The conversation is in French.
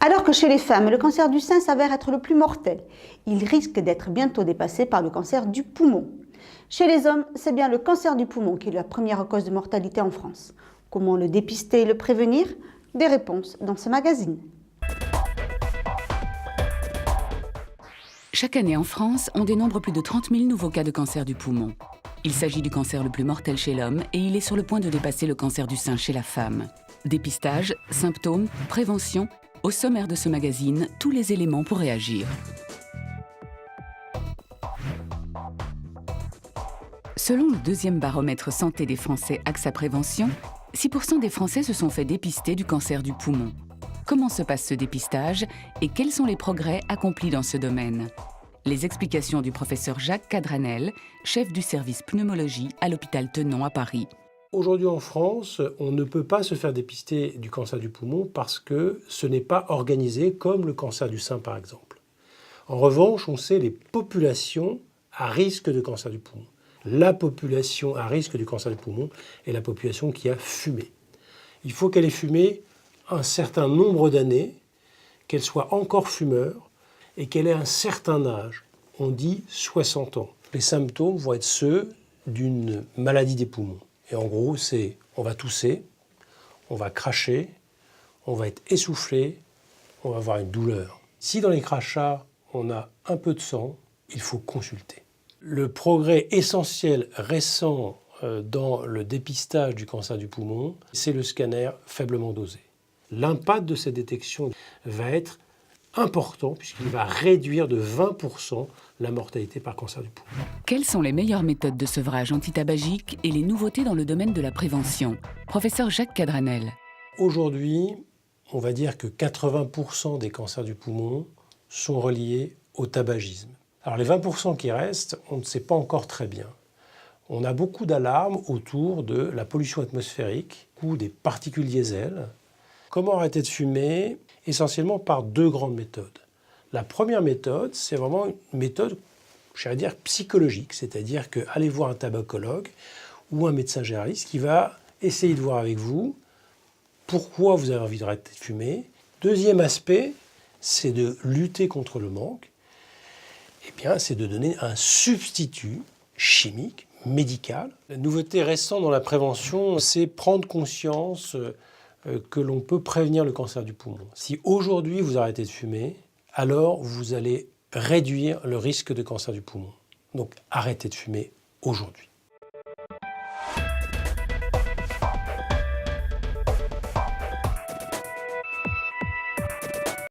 Alors que chez les femmes, le cancer du sein s'avère être le plus mortel. Il risque d'être bientôt dépassé par le cancer du poumon. Chez les hommes, c'est bien le cancer du poumon qui est la première cause de mortalité en France. Comment le dépister et le prévenir? Des réponses dans ce magazine. Chaque année en France, on dénombre plus de 30 000 nouveaux cas de cancer du poumon. Il s'agit du cancer le plus mortel chez l'homme et il est sur le point de dépasser le cancer du sein chez la femme. Dépistage, symptômes, prévention, au sommaire de ce magazine, tous les éléments pour réagir. Selon le deuxième baromètre santé des Français AXA Prévention, 6% des Français se sont fait dépister du cancer du poumon. Comment se passe ce dépistage et quels sont les progrès accomplis dans ce domaine? Les explications du professeur Jacques Cadranel, chef du service pneumologie à l'hôpital Tenon à Paris. Aujourd'hui en France, on ne peut pas se faire dépister du cancer du poumon parce que ce n'est pas organisé comme le cancer du sein par exemple. En revanche, on sait les populations à risque de cancer du poumon. La population à risque du cancer du poumon est la population qui a fumé. Il faut qu'elle ait fumé un certain nombre d'années, qu'elle soit encore fumeur et qu'elle ait un certain âge. On dit 60 ans. Les symptômes vont être ceux d'une maladie des poumons. Et en gros, c'est on va tousser, on va cracher, on va être essoufflé, on va avoir une douleur. Si dans les crachats, on a un peu de sang, il faut consulter. Le progrès essentiel récent dans le dépistage du cancer du poumon, c'est le scanner faiblement dosé. L'impact de cette détection va être important puisqu'il va réduire de 20% la mortalité par cancer du poumon. Quelles sont les meilleures méthodes de sevrage antitabagique et les nouveautés dans le domaine de la prévention? Professeur Jacques Cadranel. Aujourd'hui, on va dire que 80% des cancers du poumon sont reliés au tabagisme. Alors les 20% qui restent, on ne sait pas encore très bien. On a beaucoup d'alarmes autour de la pollution atmosphérique ou des particules diesel. Comment arrêter de fumer? Essentiellement par deux grandes méthodes. La première méthode, c'est vraiment une méthode, j'allais dire, psychologique, c'est-à-dire qu'aller voir un tabacologue ou un médecin généraliste qui va essayer de voir avec vous pourquoi vous avez envie d'arrêter de fumer. Deuxième aspect, c'est de lutter contre le manque. Eh bien, c'est de donner un substitut chimique, médical. La nouveauté récente dans la prévention, c'est prendre conscience que l'on peut prévenir le cancer du poumon. Si aujourd'hui vous arrêtez de fumer, alors vous allez réduire le risque de cancer du poumon. Donc arrêtez de fumer aujourd'hui.